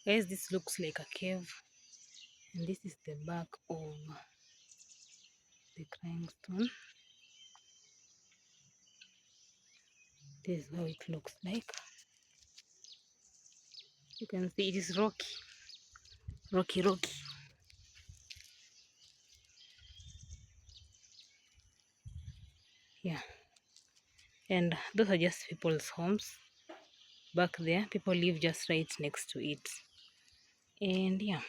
Guys, this looks like a cave, and this is the back of the crying stone. This is how it looks like. You can see it is rocky. Yeah, and those are just people's homes. Back there, people live just right next to it. And yeah.